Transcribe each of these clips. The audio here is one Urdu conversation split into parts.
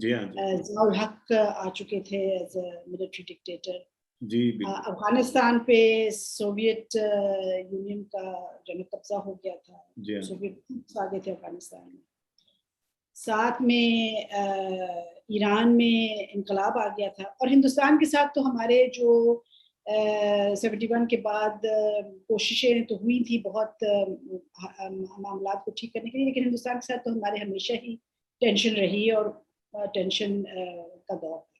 جی ہاں جی ضیاء الحق آ چکے تھے ایز اے ملٹری ڈکٹیٹر. جی بالکل افغانستان پہ سوویت یونین کا جو قبضہ ہو گیا تھا, جی ہاں سوویت آ گئے تھے افغانستان میں. ساتھ میں ایران میں انقلاب آ گیا تھا, اور ہندوستان کے ساتھ تو ہمارے جو 71 کے بعد کوششیں تو ہوئی تھی بہت معاملات کو ٹھیک کرنے کے لیے, لیکن ہندوستان کے ساتھ تو ہمارے ہمیشہ ہی ٹینشن رہی اور ٹینشن کا دور تھا.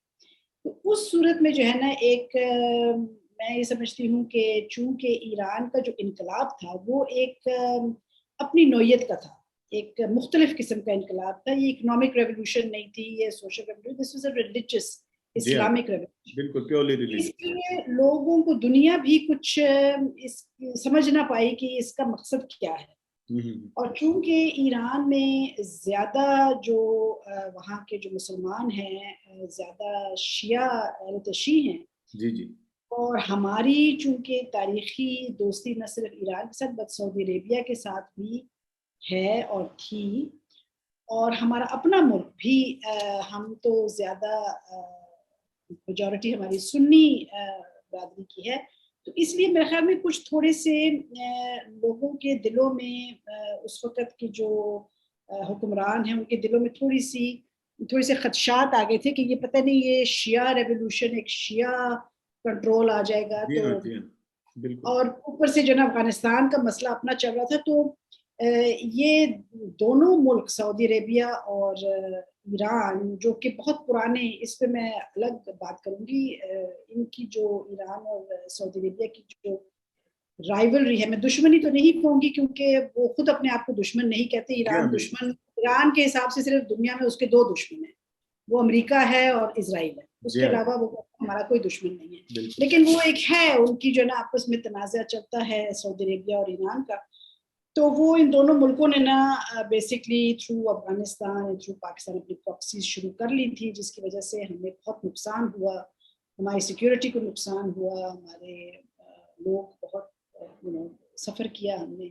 تو اس صورت میں جو ہے نا ایک میں یہ سمجھتی ہوں کہ چونکہ ایران کا جو انقلاب تھا وہ ایک اپنی نوعیت کا تھا, ایک مختلف قسم کا انقلاب تھا. یہ اکنامک ریولوشن نہیں تھی, یہ social revolution, this was a religious Islamic revolution. بالکل پیورلی اس ریلیجیس. لیے لوگوں کو دنیا بھی کچھ سمجھ نہ پائی کہ اس کا مقصد کیا ہے. اور چونکہ ایران میں زیادہ جو وہاں کے جو مسلمان ہیں زیادہ شیعہ شیعہ ہیں, جی جی, اور ہماری چونکہ تاریخی دوستی نہ صرف ایران کے ساتھ بلکہ سعودی عربیہ کے ساتھ بھی ہے اور تھی, اور ہمارا اپنا ملک بھی ہم تو زیادہ میجورٹی ہماری سنی برادری کی ہے, تو اس لیے میرے خیال میں کچھ تھوڑے سے لوگوں کے دلوں میں اس وقت کے جو حکمران ہیں ان کے دلوں میں تھوڑی سے خدشات آ گئے تھے کہ یہ پتہ نہیں یہ شیعہ ریولوشن, ایک شیعہ کنٹرول آ جائے گا. تو اور اوپر سے جو نا افغانستان کا مسئلہ اپنا چل رہا تھا, تو یہ دونوں ملک سعودی عربیہ اور ایران جو کہ بہت پرانے, اس پہ میں الگ بات کروں گی, ان کی جو ایران اور سعودی عربیہ کی جو رائیولری ہے, میں دشمنی تو نہیں کہوں گی کیونکہ وہ خود اپنے آپ کو دشمن نہیں کہتے. ایران دشمن, ایران کے حساب سے صرف دنیا میں اس کے دو دشمن ہیں, وہ امریکہ ہے اور اسرائیل ہے, اس کے علاوہ وہ ہمارا کوئی دشمن نہیں ہے. لیکن وہ ایک ہے ان کی جو نا آپس میں تنازع چلتا ہے سعودی عربیہ اور ایران کا, تو وہ ان دونوں ملکوں نے نا basically through Afghanistan through Pakistan اپنی پراکسیز شروع کر لی تھی, جس کی وجہ سے ہمیں بہت نقصان ہوا, ہماری سیکیورٹی کو نقصان ہوا, ہمارے لوگ بہت سفر کیا ہم نے.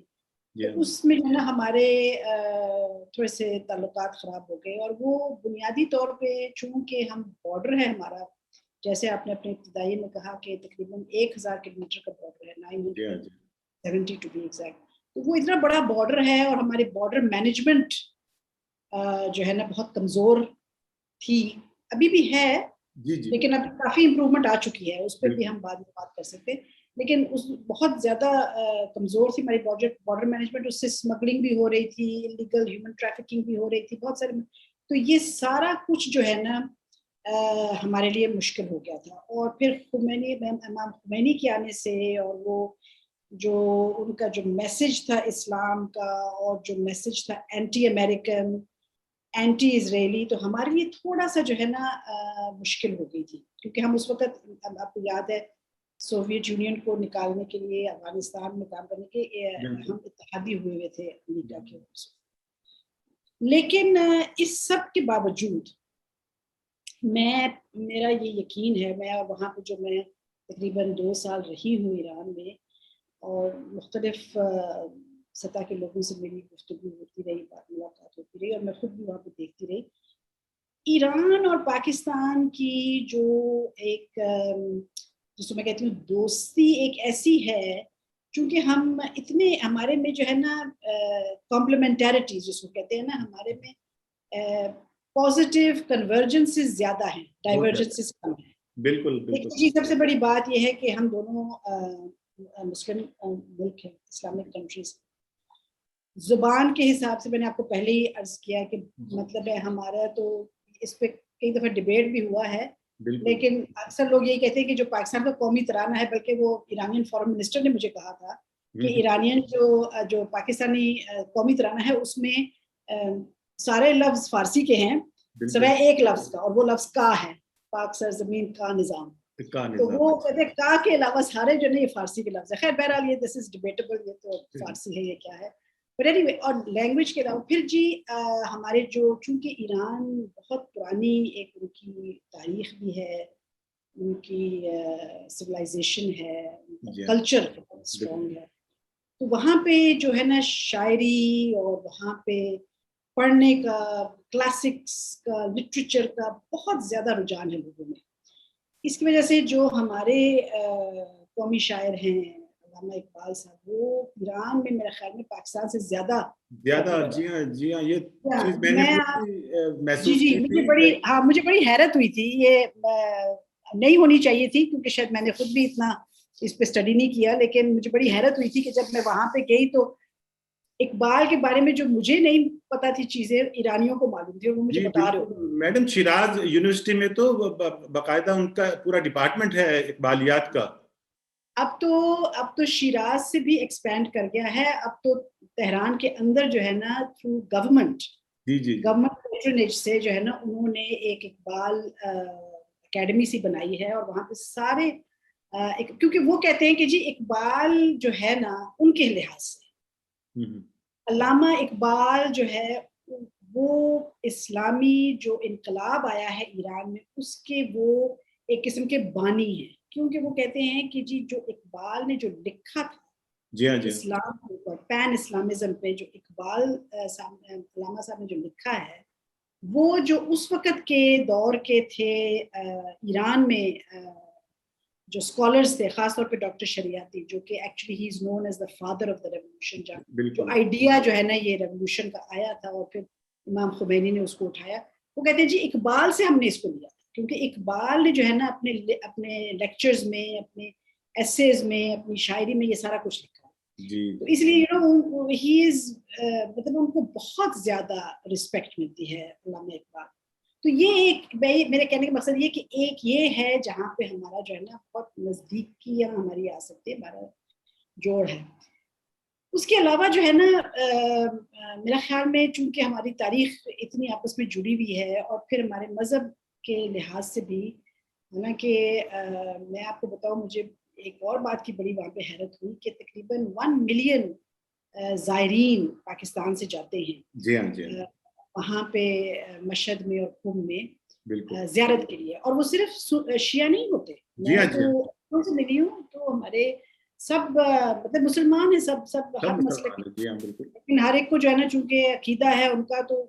تو اس میں جو ہے نا ہمارے تھوڑے سے تعلقات خراب ہو گئے, اور وہ بنیادی طور پہ چونکہ ہم بارڈر ہے ہمارا, جیسے آپ نے اپنے ابتدائی میں کہا کہ تقریباً 1000 کلومیٹر کا بارڈر ہے, 970 ٹو بی ایگزیکٹ. تو وہ اتنا بڑا بارڈر ہے, اور ہماری بارڈر مینجمنٹ جو ہے نا بہت کمزور تھی, ابھی بھی ہے لیکن اب کافی امپروومنٹ آ چکی ہے, اس پہ بھی ہم بعد میں بات کر سکتے ہیں. لیکن اس بہت زیادہ کمزور تھی ہماری بارڈر مینجمنٹ, اس سے اسمگلنگ بھی ہو رہی تھی, انلیگل ہیومن ٹریفکنگ بھی ہو رہی تھی, بہت سارے. تو یہ سارا کچھ جو ہے نا ہمارے لیے مشکل ہو گیا تھا. اور پھر امام خمینی کے آنے سے, اور وہ جو ان کا جو میسج تھا اسلام کا, اور جو میسج تھا اینٹی امریکن اینٹی اسرائیلی, تو ہمارے لیے تھوڑا سا جو ہے نا مشکل ہو گئی تھی, کیونکہ ہم اس وقت آپ کو یاد ہے سوویت یونین کو نکالنے کے لیے افغانستان میں کام کرنے کے ہم اتحادی ہوئے تھے امریکا کے. لیکن اس سب کے باوجود میرا یہ یقین ہے, میں وہاں پہ جو میں تقریباً 2 سال رہی ہوں ایران میں, اور مختلف سطح کے لوگوں سے میری گفتگو ہوتی رہی, ملاقات ہوتی رہی, اور میں خود بھی وہاں پہ دیکھتی رہی. ایران اور پاکستان کی جو ایک جس کو میں کہتی ہوں دوستی ایک ایسی ہے, چونکہ ہم اتنے ہمارے میں جو ہے نا کمپلیمنٹیرٹیز جس کو کہتے ہیں نا, ہمارے میں پازیٹیو کنورجنسز زیادہ ہیں, ڈائیورجنسز کم ہیں. بالکل جی, سب سے بڑی بات یہ ہے کہ ہم دونوں مسلم ملک ہیں, اسلامک کنٹریز. زبان کے حساب سے میں نے آپ کو پہلے ہی عرض کیا کہ مطلب ہے ہمارا, تو اس پہ کئی دفعہ ڈیبیٹ بھی ہوا ہے, لیکن اکثر لوگ یہی کہتے ہیں کہ جو پاکستان کا قومی ترانہ ہے, بلکہ وہ ایرانین فارن منسٹر نے مجھے کہا تھا کہ ایرانین جو پاکستانی قومی ترانہ ہے اس میں سارے لفظ فارسی کے ہیں سوائے ایک لفظ کا, اور وہ لفظ کا ہے, پاک سرزمین کا نظام. تو وہ کہتے ہیں کا کے علاوہ سارے جو نہیں یہ فارسی کے لفظ ہے. خیر بہرحال یہ دس از ڈیبیٹیبل, یہ تو فارسی ہے یہ کیا ہے, بٹ اینی وے. اور لینگویج کے علاوہ پھر جی ہمارے جو چونکہ ایران بہت پرانی ایک ان کی تاریخ بھی ہے, ان کی سویلائزیشن ہے, کلچر بہت اسٹرانگ ہے, تو وہاں پہ جو ہے نا شاعری, اور وہاں پہ پڑھنے کا، کلاسکس کا، لٹریچر کا بہت زیادہ رجحان ہے لوگوں میں. اس کی وجہ سے جو ہمارے قومی شاعر ہیں علامہ اقبال صاحب، وہ ایران میں میرے خیال میں پاکستان سے زیادہ. جی ہاں جی ہاں، یہ چیز میں نے جی محسوس جی کی مجھے تھی. بڑی مجھے بڑی حیرت ہوئی تھی. یہ نہیں ہونی چاہیے تھی کیونکہ شاید میں نے خود بھی اتنا اس پہ اسٹڈی نہیں کیا، لیکن مجھے بڑی حیرت ہوئی تھی کہ جب میں وہاں پہ گئی تو اقبال کے بارے میں جو مجھے نہیں پتا تھی چیزیں ایرانیوں کو معلوم تھی اور وہ مجھے جی بتا رہے بالکل ہو. میڈم، شیراز یونیورسٹی میں تو باقاعدہ ان کا پورا ڈپارٹمنٹ ہے اقبالیات کا. اب تو شیراز سے بھی ایکسپینڈ کر گیا ہے. اب تو تہران کے اندر جو ہے نا تھرو گورنمنٹ پیٹرنیج سے جو ہے نا انہوں نے ایک اقبال اکیڈمی سی بنائی ہے، اور وہاں پہ سارے کیونکہ وہ کہتے ہیں کہ جی اقبال جو ہے نا ان کے لحاظ سے علامہ اقبال جو ہے وہ اسلامی جو انقلاب آیا ہے ایران میں اس کے وہ ایک قسم کے بانی ہیں، کیونکہ وہ کہتے ہیں کہ جی جو اقبال نے جو لکھا تھا اسلام کے اوپر، پین اسلامزم پہ، جو اقبال علامہ صاحب نے جو لکھا ہے وہ جو اس وقت کے دور کے تھے ایران میں جو اسکالرز تھے، خاص طور پہ ڈاکٹر شریعتی، جو کہ actually he is known as the father of the revolution. جو آئیڈیا جو ہے نا یہ ریولیوشن کا آیا تھا اور پھر امام خمینی نے اس کو اٹھایا، وہ کہتے ہیں جی اقبال سے ہم نے اس کو لیا تھا، کیونکہ اقبال نے جو ہے نا اپنے لیکچرز میں، اپنے ایسیز میں، اپنی شاعری میں یہ سارا کچھ لکھا ہے. تو اس لیے ہی از مطلب ان کو بہت زیادہ رسپیکٹ ملتی ہے علامہ اقبال. تو یہ ایک میرے کہنے کا مقصد یہ کہ ایک یہ ہے جہاں پہ ہمارا جو ہے نا بہت نزدیکیاں ہماری آ سکتی ہے، ہمارا جوڑ ہے. اس کے علاوہ جو ہے نا میرا خیال میں چونکہ ہماری تاریخ اتنی آپس میں جڑی ہوئی ہے، اور پھر ہمارے مذہب کے لحاظ سے بھی، حالانکہ میں آپ کو بتاؤں مجھے ایک اور بات کی بڑی وہاں پہ حیرت ہوئی کہ تقریباً 1 ملین زائرین پاکستان سے جاتے ہیں وہاں پہ مشہد میں اور قم میں زیارت کے لیے، اور وہ صرف شیعہ نہیں ہوتے. میں تو سے ملی ہوں تو ہمارے سب مطلب مسلمان ہیں، سب ہر مسلک، لیکن ہر ایک کو جو ہے نا چونکہ عقیدہ ہے ان کا، تو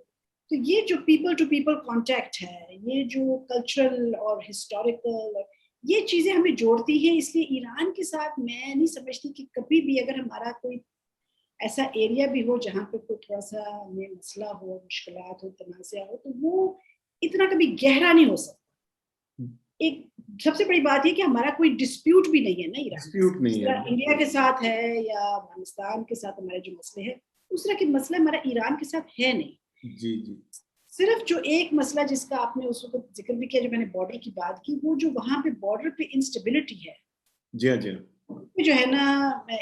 یہ جو پیپل ٹو پیپل کانٹیکٹ ہے، یہ جو کلچرل اور ہسٹوریکل یہ چیزیں ہمیں جوڑتی ہیں. اس لیے ایران کے ساتھ میں نہیں سمجھتی کہ کبھی بھی اگر ہمارا کوئی ایسا ایریا بھی ہو جہاں پہ کوئی تھوڑا سا ہمیں مسئلہ ہو، مشکلات ہو، تنازع ہو، تو وہ اتنا کبھی گہرا نہیں ہو سکتا. ایک سب سے بڑی بات یہ کہ ہمارا کوئی ڈسپیوٹ بھی نہیں ہے نا ایران، انڈیا کے ساتھ ہے یا افغانستان کے ساتھ ہمارے جو مسئلے ہیں، اس طرح کے مسئلہ ہمارا ایران کے ساتھ ہے نہیں. صرف جو ایک مسئلہ جس کا آپ نے اس وقت ذکر بھی کیا، جو میں نے بارڈر کی بات کی، وہ جو وہاں پہ بارڈر پہ انسٹیبلٹی ہے، جو ہے نا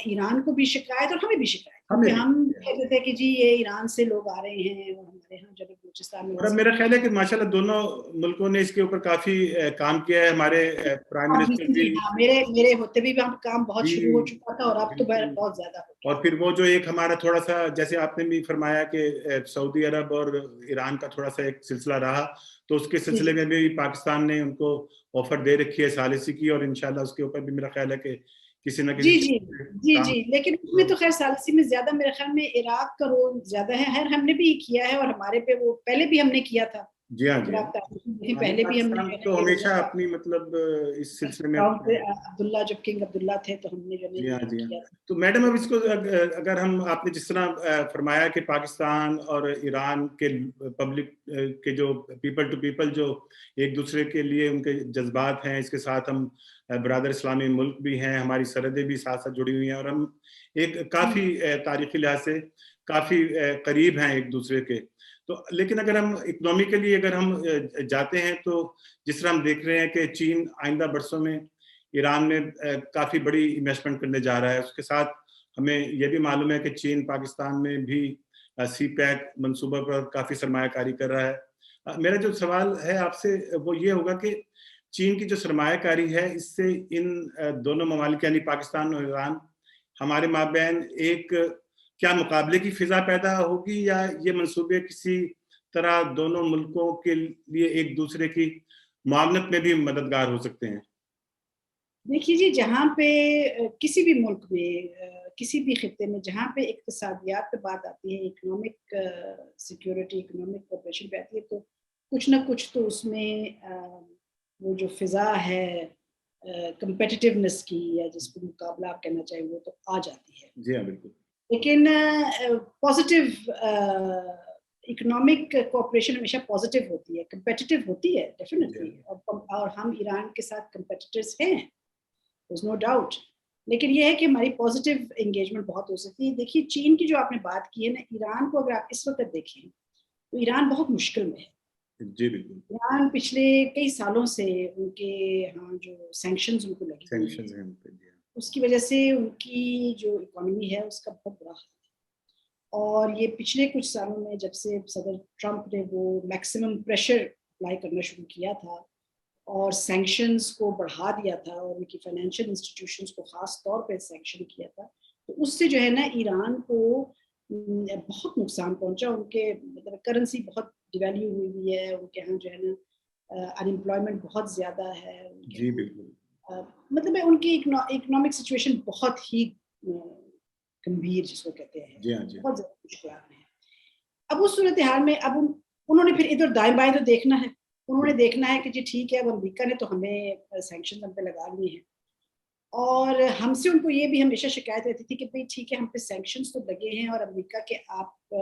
ایران کو بھی شکایت اور ہمیں بھی شکایت، کیونکہ ہم کہتے تھے کہ جی یہ ایران سے لوگ آ رہے ہیں اور ہمارے ہاں جب بلوچستان میں. اور میرا خیال ہے کہ ماشاءاللہ دونوں ملکوں نے اس کے اوپر کافی کام کیا ہے. ہمارے پرائم منسٹر بھی میرے ہوتے بھی کام بہت شروع ہو چکا تھا، اور اب تو بہت زیادہ ہو گیا. اور پھر وہ جو ایک ہمارا تھوڑا سا، جیسے آپ نے بھی فرمایا کہ سعودی عرب اور ایران کا تھوڑا سا ایک سلسلہ رہا، تو اس کے سلسلے میں بھی پاکستان نے ان کو آفر دے رکھی ہے ثالثی کی، اور انشاءاللہ اس کے اوپر بھی میرا خیال ہے کہ کسی نہ کسی جی لیکن اس میں تو خیر ثالثی میں زیادہ میرے خیال میں عراق کا رول زیادہ ہے. ہم نے بھی کیا ہے، اور ہمارے پہ وہ پہلے بھی ہم نے کیا تھا. پہلے بھی ہم نے تو ہمیشہ اپنی مطلب اس سلسلے میں عبداللہ، جب کنگ عبداللہ تھے تو ہم نے جو کیا تھا. تو میڈم اب اس کو اگر ہم، آپ نے جس طرح فرمایا کہ پاکستان اور ایران کے پبلک کے جو پیپل ٹو پیپل جو ایک دوسرے کے لیے ان کے جذبات ہیں، اس کے ساتھ ہم برادر اسلامی ملک بھی ہیں، ہماری سرحدیں بھی ساتھ ساتھ جڑی ہوئی ہیں، اور ہم ایک کافی تاریخی لحاظ سے کافی قریب ہیں ایک دوسرے کے. تو لیکن اگر ہم اکنامکلی اگر ہم جاتے ہیں تو جس طرح ہم دیکھ رہے ہیں کہ چین آئندہ برسوں میں ایران میں کافی بڑی انویسٹمنٹ کرنے جا رہا ہے. اس کے ساتھ ہمیں یہ بھی معلوم ہے کہ چین پاکستان میں بھی سی پیک منصوبہ پر کافی سرمایہ کاری کر رہا ہے. میرا جو سوال ہے آپ سے وہ یہ ہوگا کہ چین کی جو سرمایہ کاری ہے، اس سے ان دونوں ممالک یعنی پاکستان اور ایران ہمارے مابین ایک کیا مقابلے کی فضا پیدا ہوگی، یا یہ منصوبے کسی طرح دونوں ملکوں کے لیے ایک دوسرے کی معاونت میں بھی مددگار ہو سکتے ہیں؟ دیکھیے جی جہاں پہ کسی بھی ملک میں کسی بھی خطے میں جہاں پہ اقتصادیات پہ بات آتی ہے، اکنامک سیکیورٹی، اکنامک کوپریشن پہ آتی ہے، تو کچھ نہ کچھ تو اس میں وہ جو فضا ہے کمپیٹیٹیونیس کی، یا جس کو مقابلہ آپ کہنا چاہیں، وہ تو آ جاتی ہے. جی ہاں بالکل. لیکن پازیٹیو اکنامک کوآپریشن ہمیشہ پازیٹیو ہوتی ہے، کمپیٹیٹیو ہوتی ہے ڈیفینیٹلی، اور ہم ایران کے ساتھ کمپیٹیٹرز ہیں، there's no doubt. لیکن یہ ہے کہ ہماری پازیٹیو انگیجمنٹ بہت ہو سکتی ہے. دیکھیے چین کی جو آپ نے بات کی ہے نا، ایران کو اگر آپ اس وقت دیکھیں تو ایران بہت مشکل میں ہے. جی بالکل. ایران پچھلے کئی سالوں سے ان کے ہاں جو سینکشنز ان کو لگی سینکشنز ہیں، ہیں، اس کی وجہ سے ان کی جو اکانومی ہے اس کا بہت برا حال ہے. اور یہ پچھلے کچھ سالوں میں جب سے صدر ٹرمپ نے وہ میکسیمم پریشر اپلائی کرنا شروع کیا تھا اور سینکشنز کو بڑھا دیا تھا، اور ان کی فائنینشیل انسٹیٹیوشنز کو خاص طور پہ سینکشن کیا تھا، تو اس سے جو ہے نا ایران کو بہت نقصان پہنچا. ان کے مطلب کرنسی بہت ڈیویلیو ہوئی ہے، ان کے ہاں جو ہے نا انمپلائمنٹ بہت زیادہ ہے. جی بالکل. مطلب ان کی اکنامک سچویشن بہت ہی گمبھیر جس کو کہتے ہیں، جی ہاں جی. بہت زیادہ مشکلات ہیں. اب اس صورتحال میں اب انہوں نے پھر ادھر دائیں بائیں تو دیکھنا ہے. انہوں نے دیکھنا ہے کہ جی ٹھیک ہے، اب امریکہ نے تو ہمیں سینکشن ہم پہ لگا لیے ہیں، اور ہم سے ان کو یہ بھی ہمیشہ شکایت رہتی تھی کہ بھئی ٹھیک ہے ہم پہ سینکشنز تو لگے ہیں، اور امریکہ کے آپ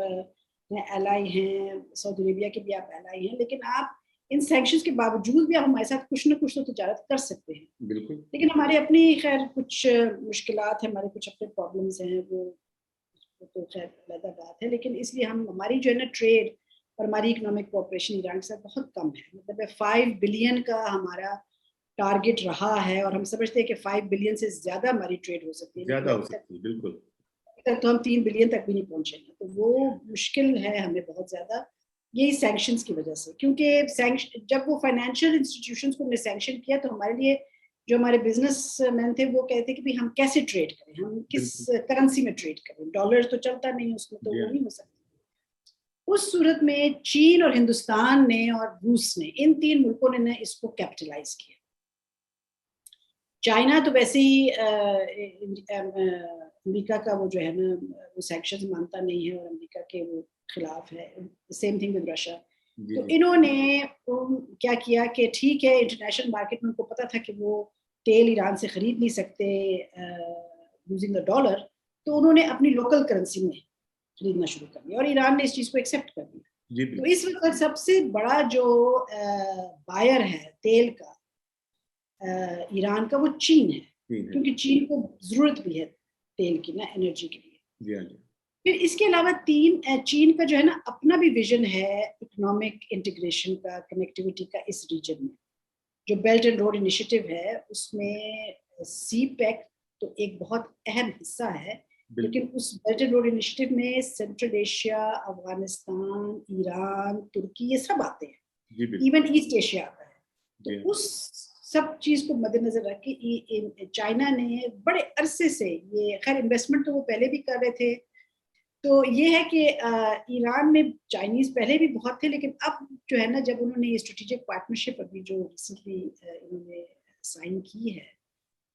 ایلائی ہیں، سعودی عربیہ کے بھی آپ ایلائی ہیں، لیکن آپ ان سینکشنز کے باوجود بھی آپ ہمارے ساتھ کچھ نہ کچھ تو تجارت کر سکتے ہیں. بالکل. لیکن ہماری اپنی خیر کچھ مشکلات ہیں، ہمارے کچھ اپنے پرابلمز ہیں، وہ تو خیر علیحدہ بات ہے. لیکن اس لیے ہماری جو ہے نا ٹریڈ اور ہماری اکنامک کوآپریشن ایران کے ساتھ بہت کم ہے. مطلب 5 بلین کا ہمارا ٹارگٹ رہا ہے، اور ہم سمجھتے ہیں کہ 5 بلین سے زیادہ ہماری ٹریڈ ہو سکتی ہے، زیادہ لیکن ہو سکتی ہے. بالکل. ابھی تک تو ہم 3 بلین تک بھی نہیں پہنچے ہیں. تو وہ مشکل ہے ہمیں بہت زیادہ، یہی سینکشنز کی وجہ سے. کیونکہ جب وہ فائنینشیل انسٹیٹیوشنز کو ہم نے سینکشن کیا تو ہمارے لیے جو ہمارے بزنس مین تھے وہ کہتے کہ بھی ہم کیسے ٹریڈ کریں، ہم کس کرنسی میں ٹریڈ کریں، ڈالر تو چلتا نہیں اس میں، تو وہ نہیں ہو سکتا. اس صورت میں چین اور ہندوستان نے اور روس نے، ان 3 ملکوں نے اس کو کیپٹلائز کیا. چائنا تو ویسے ہی امریکہ کا وہ جو ہے نا وہ سینکشنز مانتا نہیں ہے، اور امریکہ کے وہ خلاف ہے. Same thing with Russia. تو انہوں نے کیا کیا کہ ٹھیک ہے انٹرنیشنل مارکیٹ میں ان کو پتا تھا کہ وہ تیل ایران سے خرید نہیں سکتے یوزنگ دا ڈالر، تو انہوں نے اپنی لوکل کرنسی میں خریدنا شروع کر دیا، اور ایران نے اس چیز کو ایکسیپٹ کر دیا. تو اس وقت سب سے بڑا جو بائر ہے تیل کا ایران کا، وہ چین ہے، کیونکہ چین کو ضرورت بھی ہے تیل کی نا، انرجی کے لیے. پھر اس کے علاوہ چین کا جو ہے نا اپنا بھی ویژن ہے اکنامک انٹیگریشن کا، کنیکٹیوٹی کا اس ریجن میں. جو بیلٹ اینڈ روڈ انیشیٹو ہے اس میں سی پیک تو ایک بہت اہم حصہ ہے، لیکن اس بیلٹ اینڈ روڈ انیشیٹو میں سینٹرل ایشیا، افغانستان، ایران، ترکی، یہ سب آتے ہیں، ایون ایسٹ ایشیا آتا ہے. تو اس سب چیز کو مد نظر رکھ کے چائنا نے بڑے عرصے سے یہ، خیر انویسٹمنٹ تو وہ پہلے بھی کر رہے تھے. تو یہ ہے کہ ایران میں چائنیز پہلے بھی بہت تھے، لیکن اب جو ہے نا جب انہوں نے یہ اسٹریٹجک پارٹنرشپ ابھی جو ریسنٹلی انہوں نے سائن کی ہے،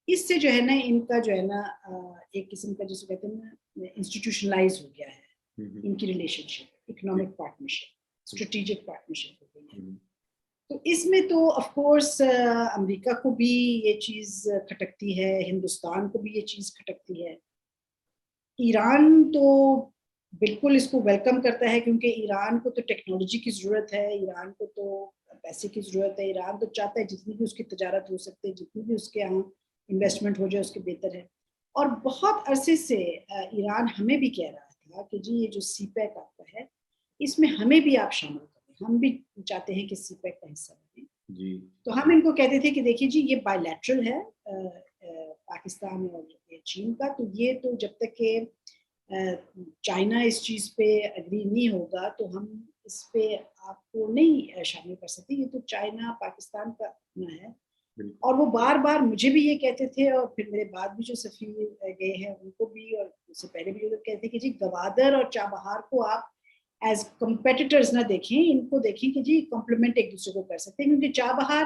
اس سے جو ہے نا ان کا جو ہے نا ایک قسم کا جسے کہتے ہیں نا انسٹیٹیوشنلائز ہو گیا ہے ان کی ریلیشن شپ، اکنامک پارٹنرشپ، اسٹریٹجک پارٹنرشپ ہو گئی ہے. تو اس میں تو آف کورس امریکہ کو بھی یہ چیز کھٹکتی ہے، ہندوستان کو بھی یہ چیز کھٹکتی ہے. ایران تو بالکل اس کو ویلکم کرتا ہے، کیونکہ ایران کو تو ٹیکنالوجی کی ضرورت ہے، ایران کو تو پیسے کی ضرورت ہے. ایران تو چاہتا ہے جتنی بھی اس کی تجارت ہو سکتی ہے، جتنی بھی اس کے یہاں انویسٹمنٹ ہو جائے اس کے بہتر ہے. اور بہت عرصے سے ایران ہمیں بھی کہہ رہا تھا کہ جی یہ جو سی پیک آتا ہے اس میں ہمیں بھی آپ شامل کریں، ہم بھی چاہتے ہیں کہ سی پیک کا حصہ بنیں. تو ہم ان کو کہتے تھے کہ دیکھیے جی یہ بائی لیٹرل ہے پاکستان اور چین کا، تو یہ تو جب تک کہ چائنا اس چیز پہ اگری نہیں ہوگا تو ہم اس پہ آپ کو نہیں شامل کر سکتے، یہ تو چائنا پاکستان کا اپنا ہے. اور وہ بار بار مجھے بھی یہ کہتے تھے، اور پھر میرے بعد بھی جو سفیر گئے ہیں ان کو بھی، اور اس سے پہلے بھی کہتے تھے کہ جی گوادر اور چابہار کو آپ ایز کمپیٹیٹرز نہ دیکھیں، ان کو دیکھیں کہ جی کمپلیمنٹ ایک دوسرے کو کر سکتے ہیں. کیونکہ چابہار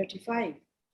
35।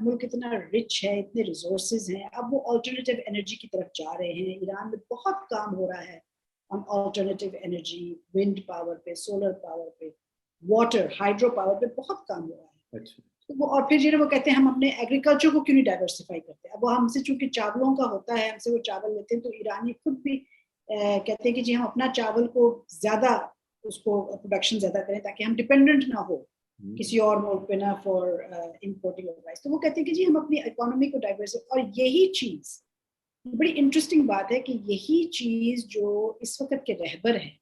ملک اتنا رچ ہے, اتنے ریسورسز ہیں, اب وہ آلٹرنیٹیو انرجی کی طرف جا رہے ہیں. ایران میں بہت کام ہو رہا ہے آلٹرنیٹیو انرجی, ونڈ پاور پہ, سولر پاور پہ, واٹر ہائیڈرو پاور پہ بہت کام ہو رہا ہے. اور پھر جو وہ کہتے ہیں ہم اپنے ایگریکلچر کو کیوں نہیں ڈائیورسفائی کرتے. اب وہ ہم سے چونکہ چاولوں کا ہوتا ہے, ہم سے وہ چاول لیتے ہیں, تو ایرانی خود بھی کہتے ہیں کہ جی ہم اپنا چاول کو زیادہ اس کو پروڈکشن زیادہ کریں تاکہ ہم ڈپینڈنٹ نہ ہو کسی اور ملک پہ نہ فار امپورٹنگ رائس. تو وہ کہتے ہیں کہ جی ہم اپنی اکانومی کو ڈائیورسفائی, اور یہی چیز بڑی انٹرسٹنگ بات ہے کہ یہی چیز جو اس وقت کے رہبر ہیں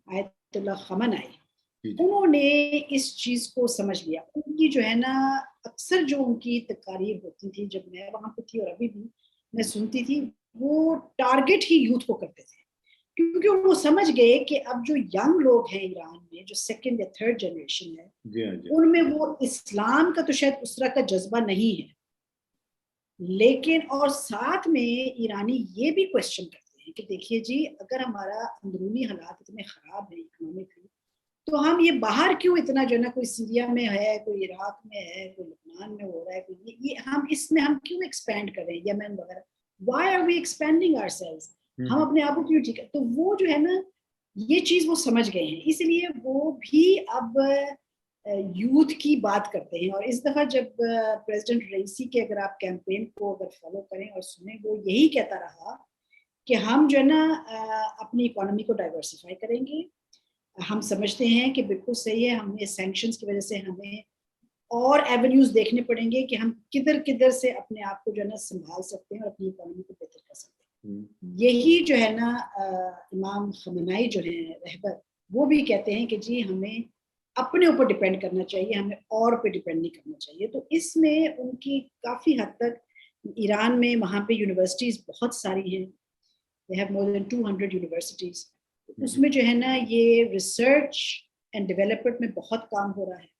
آیت اللہ خامنائی, انہوں نے اس چیز کو سمجھ لیا. ان کی جو ہے نا اکثر جو ان کی تقاریر ہوتی تھی جب میں وہاں پہ تھی اور ابھی بھی میں سنتی تھی, وہ ٹارگٹ ہی یوتھ کو کرتے تھے, کیونکہ وہ سمجھ گئے کہ اب جو ینگ لوگ ہیں ایران میں, جو سیکنڈ یا تھرڈ جنریشن ہے, ان میں وہ اسلام کا تو شاید اس طرح کا جذبہ نہیں ہے, لیکن اور ساتھ میں ایرانی یہ بھی کوشچن کرتے ہیں کہ دیکھیے جی اگر ہمارا اندرونی حالات اتنے خراب ہیں اکنامکلی, تو ہم یہ باہر کیوں اتنا جو ہے نا, کوئی سیریا میں ہے, کوئی عراق میں ہے, کوئی لبنان میں ہو رہا ہے, کوئی یہ ہم اس میں ہم کیوں ایکسپینڈ کر رہے ہیں, یمن وغیرہ, why are we expanding our cells, ہم اپنے آپ کو کیوں ٹھیک ہے. تو وہ جو ہے نا یہ چیز وہ سمجھ گئے ہیں, اس لیے وہ بھی اب یوتھ کی بات کرتے ہیں. اور اس دفعہ جب پریزیڈنٹ رئیسی کے اگر آپ کیمپین کو اگر فالو کریں اور سنیں, وہ یہی کہتا رہا کہ ہم جو ہے نا اپنی اکانومی کو ڈائیورسفائی کریں گے. ہم سمجھتے ہیں کہ بالکل صحیح ہے, ہمیں سینکشنز کی وجہ سے ہمیں اور ایونیوز دیکھنے پڑیں گے کہ ہم کدھر کدھر سے اپنے آپ کو جو ہے نا سنبھال سکتے ہیں اور اپنی اکانومی کو بہتر کر سکتے ہیں. یہی جو ہے نا امام خامنائی جو ہیں رہبر, وہ بھی کہتے ہیں کہ جی ہمیں اپنے اوپر ڈیپینڈ کرنا چاہیے, ہمیں اور پہ ڈیپینڈ نہیں کرنا چاہیے. تو اس میں ان کی کافی حد تک ایران میں وہاں پہ یونیورسٹیز بہت ساری ہیں, they have more than 200 universities. اس میں جو ہے نا یہ ریسرچ اینڈ ڈیولپمنٹ میں بہت کام ہو رہا ہے.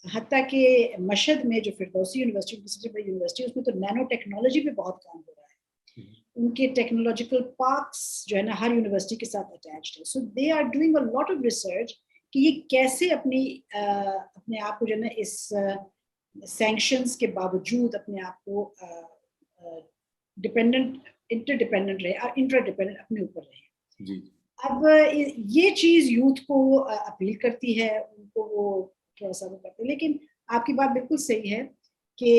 حتیٰ کہ مشہد میں جو فردوسی یونیورسٹی اس میں تو نینو ٹیکنالوجی پہ بہت کام ہو رہا ہے. ان کے ٹیکنالوجیکل پارکس جو ہے نا ہر یونیورسٹی کے ساتھ اٹیچڈ ہے. So they are doing a lot of research کہ یہ کیسے اپنے آپ کو جو ہے نا اس سینکشنز کے باوجود اپنے آپ کو ڈپینڈنٹ, انٹر ڈپینڈنٹ رہے, انٹر ڈپینڈنٹ اپنے اوپر رہے. اب یہ چیز یوتھ کو اپیل کرتی ہے, ان کو وہ تھوڑا سا وہ کرتے ہیں. لیکن آپ کی بات بالکل صحیح ہے کہ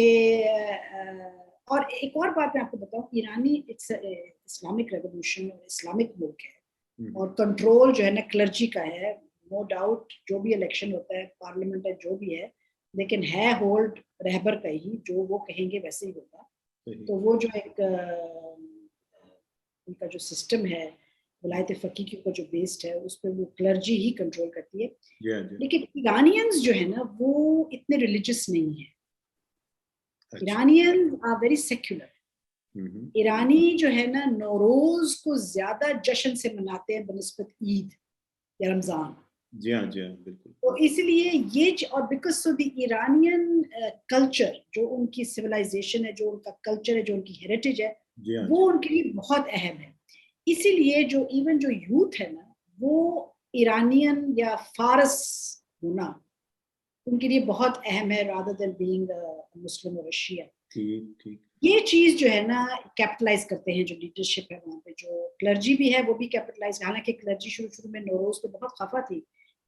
اور ایک اور بات میں آپ کو بتاؤں, ایرانی اسلامک ریولوشن اور اسلامک ملک ہے, اور کنٹرول جو ہے نا کلرجی کا ہے. نو ڈاؤٹ جو بھی الیکشن ہوتا ہے, پارلیمنٹ ہے, جو بھی ہے, لیکن ہے ہولڈ رہبر کا ہی, جو وہ کہیں گے ویسے ہی ہوگا. تو وہ جو ایک ان کا جو سسٹم ہے ولایت فقیہ کے اوپر جو بیسڈ ہے, اس پہ وہ کلرجی ہی کنٹرول کرتی ہے. لیکن ایرانینز جو ہے نا وہ اتنے ریلیجس نہیں ہیں. ایرانینز آر ویری سیکولر. ایرانی جو ہے نا نوروز کو زیادہ جشن سے مناتے ہیں بنسبت عید یا رمضان. جی ہاں بالکل. تو اس لیے یہ اور because of the Iranian culture, جو ان کی سویلائزیشن ہے, جو ان کا کلچر ہے, جو ان کی ہیریٹیج ہے, وہ ان کے لیے بہت اہم ہے. اسی لیے جو ایون جو یوتھ ہے نا وہ ایرانین یا فارس ہونا ان کے لیے بہت اہم ہے, رادر دین بینگ مسلم اور شیعہ. یہ چیز جو ہے نا کیپٹلائز کرتے ہیں جو لیڈرشپ ہے وہاں پہ, جو کلرجی بھی ہے وہ بھی کیپٹلائز. حالانکہ کلرجی شروع میں نوروز پہ بہت خفا تھی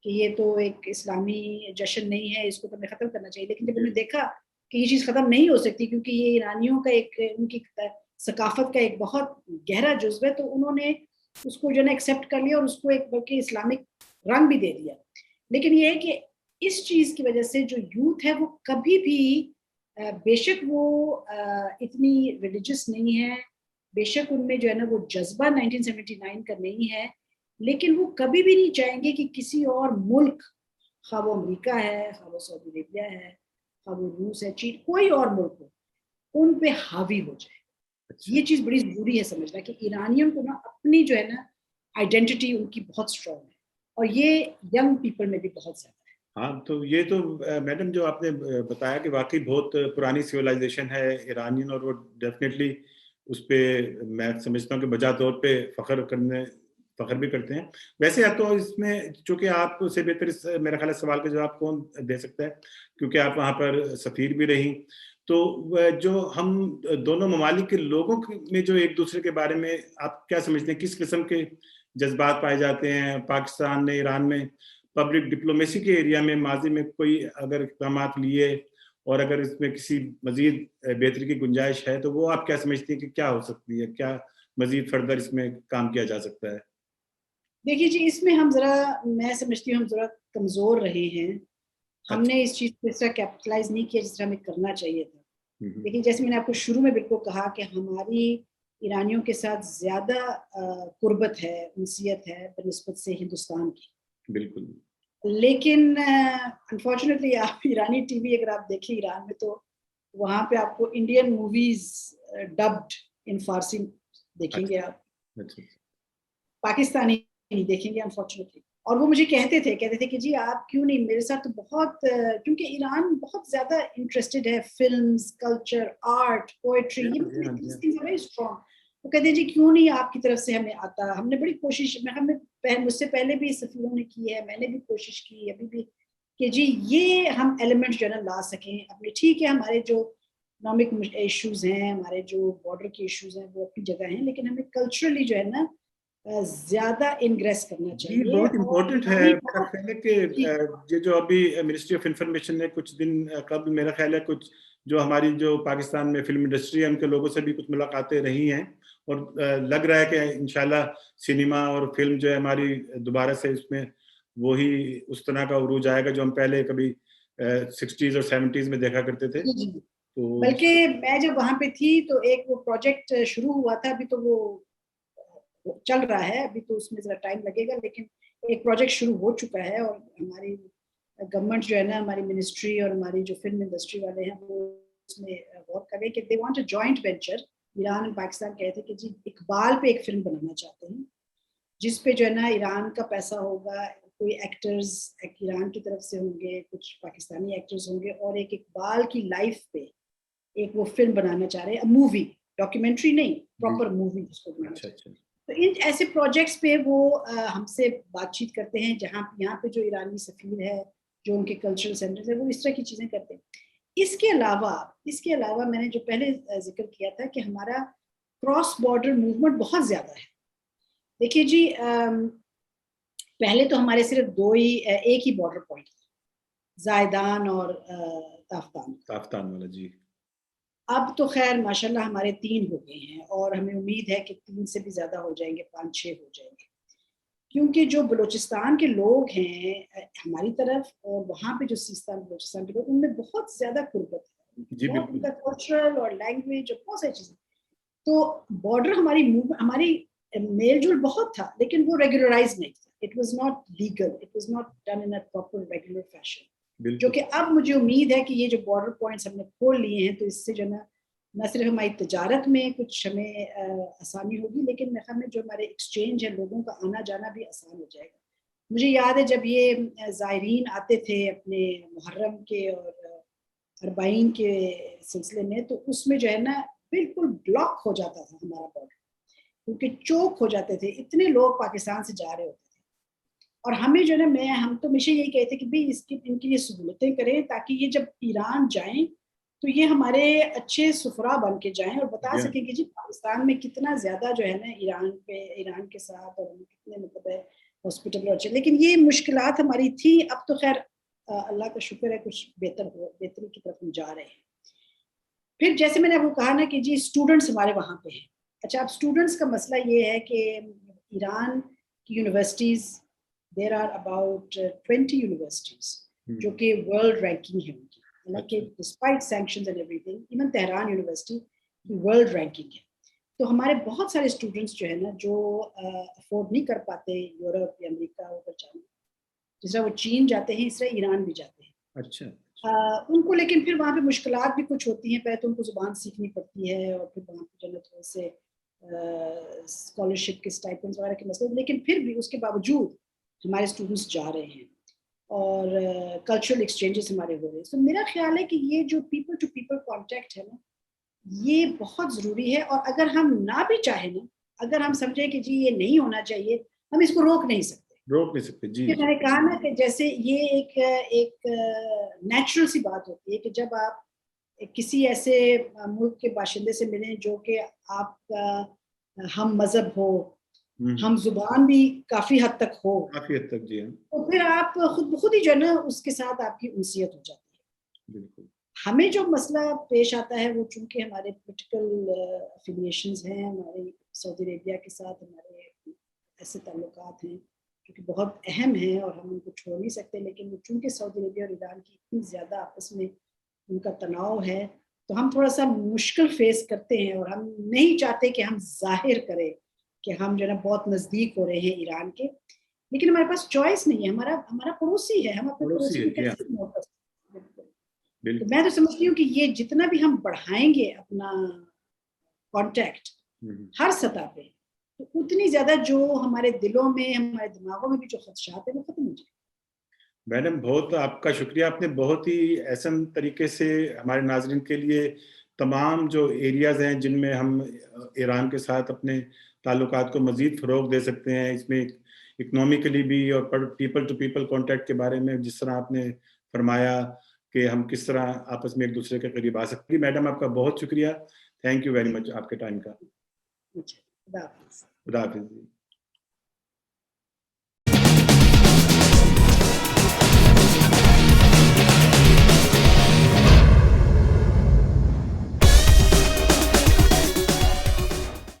کہ یہ تو ایک اسلامی جشن نہیں ہے, اس کو تو ہمیں ختم کرنا چاہیے. لیکن جب انہوں نے دیکھا کہ یہ چیز ختم نہیں ہو سکتی کیونکہ یہ ایرانیوں کا ایک ان کی ثقافت کا ایک بہت گہرا جزو ہے, تو انہوں نے اس کو جو ہے نا ایکسیپٹ کر لیا اور اس کو ایک بلکہ اسلامک رنگ بھی دے دیا. لیکن یہ ہے کہ اس چیز کی وجہ سے جو یوتھ ہے وہ کبھی بھی بے شک وہ اتنی ریلیجس نہیں ہے, بے شک ان میں جو ہے نا وہ جذبہ 1979 کا نہیں ہے, لیکن وہ کبھی بھی نہیں چاہیں گے کہ کسی اور ملک, خواہ وہ امریکہ ہے, خواہ وہ سعودی عربیہ ہے, خواہ وہ روس ہے, چین, کوئی اور ملک ہو, ان پہ حاوی ہو جائے. یہ چیز بڑی ضروری ہے سمجھنا کہ ایرانیوں کو نا اپنی جو ہے نا آئیڈینٹی ان کی بہت اسٹرانگ ہے, اور یہ ینگ پیپل میں بھی بہت زیادہ ہے. ہاں, تو یہ تو میڈم جو آپ نے بتایا کہ واقعی بہت پرانی سویلائزیشن ہے ایرانین, اور وہ ڈیفینیٹلی اس پہ میں سمجھتا ہوں کہ بجا طور پہ فخر بھی کرتے ہیں. ویسے تو اس میں چونکہ آپ سے بہتر میرا خیال ہے سوال کا جواب کون دے سکتا ہے کیونکہ آپ وہاں پر سفیر بھی رہیں, تو جو ہم دونوں ممالک کے لوگوں میں جو ایک دوسرے کے بارے میں آپ کیا سمجھتے ہیں, کس قسم کے جذبات پائے جاتے ہیں؟ پاکستان نے ایران میں پبلک ڈپلومیسی کے ایریا میں ماضی میں کوئی اگر اقدامات لیے اور اگر اس میں کسی مزید بہتری کی گنجائش ہے تو وہ آپ کیا سمجھتی ہیں کہ کیا ہو سکتی ہے, کیا مزید فردر اس میں کام کیا جا سکتا ہے؟ دیکھیے جی, اس میں ہم ذرا, میں سمجھتی ہوں ہم ذرا کمزور رہے ہیں. ہم نے اس چیز کو اس طرح کیپٹلائز نہیں کیا جس طرح ہمیں کرنا چاہیے تھا. لیکن جیسے میں نے آپ کو شروع میں بالکل کہا کہ ہماری ایرانیوں کے ساتھ زیادہ قربت ہے, انسیت ہے بنسبت سے ہندوستان کی. بالکل. لیکن انفارچونیٹلی آپ ایرانی ٹی وی اگر آپ دیکھیں ایران میں تو وہاں پہ آپ کو انڈین موویز ڈبڈ ان فارسی دیکھیں گے آپ, پاکستانی نہیں دیکھیں گے انفارچونیٹلی. اور وہ مجھے کہتے تھے کہ جی آپ کیوں نہیں میرے ساتھ, تو بہت کیونکہ ایران بہت زیادہ انٹرسٹڈ ہے فلمز, کلچر, آرٹ, پوئٹری, یہ ویری اسٹرانگ. وہ کہتے ہیں جی کیوں نہیں آپ کی طرف سے ہمیں آتا. ہم نے بڑی کوشش, مجھ سے پہلے بھی سفیروں نے کی ہے, میں نے بھی کوشش کی ابھی بھی, کہ جی یہ ہم ایلیمنٹ جو ہے نا لا سکیں اپنے. ٹھیک ہے ہمارے جو اکنامک ایشوز ہیں, ہمارے جو بارڈر کے ایشوز ہیں وہ اپنی جگہ ہیں, لیکن ہمیں کلچرلی جو ہے نا زیادہ انگریس کرنا چاہیے. بہت امپورٹنٹ ہے میرا خیال ہے کہ یہ جو ابھی منسٹری آف انفارمیشن نے کچھ دن قبل میرا خیال ہے کچھ جو ہماری جو پاکستان میں فلم انڈسٹری ہے ان کے لوگوں سے بھی کچھ ملاقاتیں رہی ہیں, اور لگ رہا ہے کہ انشاءاللہ سینما اور فلم جو ہے ہماری دوبارہ سے اس میں وہی اس طرح کا عروج آئے گا جو ہم پہلے کبھی 60s اور 70s میں دیکھا کرتے تھے. تو بلکہ میں جب وہاں پہ تھی تو ایک وہ پروجیکٹ شروع ہوا تھا, ابھی تو وہ چل رہا ہے, ابھی تو اس میں ذرا ٹائم لگے گا, لیکن ایک پروجیکٹ شروع ہو چکا ہے. اور ہماری گورنمنٹ جو ہے نا, ہماری منسٹری اور ہماری جو فلم انڈسٹری والے ہیں وہ اس میں غور کریں کہ they want a joint venture. Iran اور پاکستان کہتے ہیں کہ جی اقبال پہ ایک فلم بنانا چاہتے ہیں جس پہ جو ہے نا ایران کا پیسہ ہوگا, کوئی ایکٹرز ایران کی طرف سے ہوں گے, کچھ پاکستانی ایکٹرز ہوں گے, اور ایک اقبال کی لائف پہ ایک وہ فلم بنانا چاہ رہے ہیں, مووی, ڈاکیومنٹری نہیں, پراپر مووی جس کو بنانا چاہتے ہیں. تو ان ایسے پروجیکٹس پہ وہ ہم سے بات چیت کرتے ہیں, جہاں یہاں پہ جو ایرانی سفیر ہے, جو ان کے کلچرل سینٹرز ہیں, وہ اس طرح کی چیزیں کرتے ہیں. اس کے علاوہ میں نے جو پہلے ذکر کیا تھا کہ ہمارا کراس بارڈر موومنٹ بہت زیادہ ہے. دیکھیے جی, پہلے تو ہمارے صرف ایک ہی بارڈر پوائنٹ تھا, زائدان اور تافتان والا. جی اب تو خیر ماشاءاللہ ہمارے 3 ہو گئے ہیں, اور ہمیں امید ہے کہ 3 سے بھی زیادہ ہو جائیں گے, 5-6 ہو جائیں گے. کیونکہ جو بلوچستان کے لوگ ہیں ہماری طرف, اور وہاں پہ جو سیستان بلوچستان کے لوگ, ان میں بہت زیادہ قربت ہے, بہت ان کا کلچرل اور لینگویج اور بہت ساری چیزیں. تو بارڈر ہماری میل جول بہت تھا, لیکن وہ ریگولرائز نہیں تھا. It was not legal, it was not done in a proper regular fashion. جو کہ اب مجھے امید ہے کہ یہ جو بارڈر پوائنٹس ہم نے کھول لیے ہیں, تو اس سے جو نہ صرف ہماری تجارت میں کچھ ہمیں آسانی ہوگی, لیکن میرے خیال میں جو ہمارے ایکسچینج ہے, لوگوں کا آنا جانا بھی آسان ہو جائے گا. مجھے یاد ہے جب یہ زائرین آتے تھے اپنے محرم کے اور اربعین کے سلسلے میں, تو اس میں جو ہے نا بالکل بلاک ہو جاتا تھا ہمارا بارڈر, کیونکہ چوک ہو جاتے تھے, اتنے لوگ پاکستان سے جا رہے ہوتے تھے. اور ہمیں جو ہے نا, ہم تو ہمیشہ یہی کہتے کہ بھائی ان کی یہ سہولتیں کریں, تاکہ یہ جب ایران جائیں تو یہ ہمارے اچھے سفرا بن کے جائیں اور بتا سکیں کہ جی پاکستان میں کتنا زیادہ جو ہے نا ایران کے ساتھ, اور کتنے مطلب ہے ہاسپٹل اور اچھے. لیکن یہ مشکلات ہماری تھی, اب تو خیر اللہ کا شکر ہے کچھ بہتری کی طرف ہم جا رہے ہیں. پھر جیسے میں نے آپ کو کہا نا کہ جی اسٹوڈنٹس ہمارے وہاں پہ ہیں. اچھا, اب اسٹوڈنٹس کا مسئلہ یہ ہے کہ ایران کی universities, there are about 20 universities جو کہ ورلڈ رینکنگ ہے ان کی, حالانکہ despite sanctions and every thing, even Tehran university کی ورلڈ رینکنگ ہے. تو ہمارے بہت سارے اسٹوڈنٹس جو ہے نا, جو افورڈ نہیں کر پاتے یورپ یا امریکہ ادھر جانا, جس طرح وہ چین جاتے ہیں اس طرح ایران بھی جاتے ہیں. اچھا, ان کو لیکن پھر وہاں پہ مشکلات بھی کچھ ہوتی ہیں. پہلے تو ان کو زبان سیکھنی پڑتی ہے, اور پھر وہاں پہ جو ہے تھوڑے سے اسکالرشپ کے اسٹائپنڈز وغیرہ کے مسئلے, لیکن پھر بھی اس کے باوجود ہمارے اسٹوڈنٹس جا رہے ہیں, اور کلچرل ایکسچینجز ہمارے ہو رہے ہیں. تو میرا خیال ہے کہ یہ جو پیپل ٹو پیپل کانٹیکٹ ہے نا, یہ بہت ضروری ہے. اور اگر ہم نہ بھی چاہیں نا, اگر ہم سمجھیں کہ جی یہ نہیں ہونا چاہیے, ہم اس کو روک نہیں سکتے. جی. میں نے کہا نا کہ جیسے یہ ایک نیچرل سی بات ہوتی ہے کہ جب آپ کسی ایسے ملک کے باشندے سے ملیں جو کہ آپ کا ہم مذہب ہو, ہم زبان بھی کافی حد تک ہو, جی, تو پھر آپ خود بخود ہی جو ہے نا اس کے ساتھ آپ کی انسیت ہو جاتی ہے. بالکل. ہمیں جو مسئلہ پیش آتا ہے وہ چونکہ ہمارے پولیٹیکل افیلیشنز ہیں, ہمارے سعودی عربیہ کے ساتھ ہمارے ایسے تعلقات ہیں جو کہ بہت اہم ہیں اور ہم ان کو چھوڑ نہیں سکتے, لیکن وہ چونکہ سعودی عربیہ اور ایران کی اتنی زیادہ آپس میں ان کا تناؤ ہے تو ہم تھوڑا سا مشکل فیس کرتے ہیں, اور ہم نہیں چاہتے کہ ہم ظاہر کریں کہ ہم جو ہے نا بہت نزدیک ہو رہے ہیں ایران کے, لیکن ہمارے پاس چوائس نہیں ہے, ہمارا پڑوسی ہے, ہم اپنے پڑوسی کو کیسے اگنور کر سکتے ہیں. تو میں تو سمجھتی ہوں کہ یہ جتنا بھی ہم بڑھائیں گے اپنا کانٹیکٹ ہر سطح پہ, تو اتنی زیادہ جو ہمارے دلوں میں, ہمارے دماغوں میں بھی جو خدشات ہیں وہ ختم ہو جائیں. میڈم بہت آپ کا شکریہ, آپ نے بہت ہی احسن طریقے سے ہمارے ناظرین کے لیے تمام جو ایریاز ہیں جن میں ہم ایران کے ساتھ اپنے تعلقات کو مزید فروغ دے سکتے ہیں, اس میں اکنامکلی بھی اور پیپل ٹو پیپل کانٹیکٹ کے بارے میں جس طرح آپ نے فرمایا کہ ہم کس طرح آپس میں ایک دوسرے کے قریب آ سکتے ہیں. میڈم آپ کا بہت شکریہ, تھینک یو ویری مچ آپ کے ٹائم کا. خدا حافظ. خدا حافظ.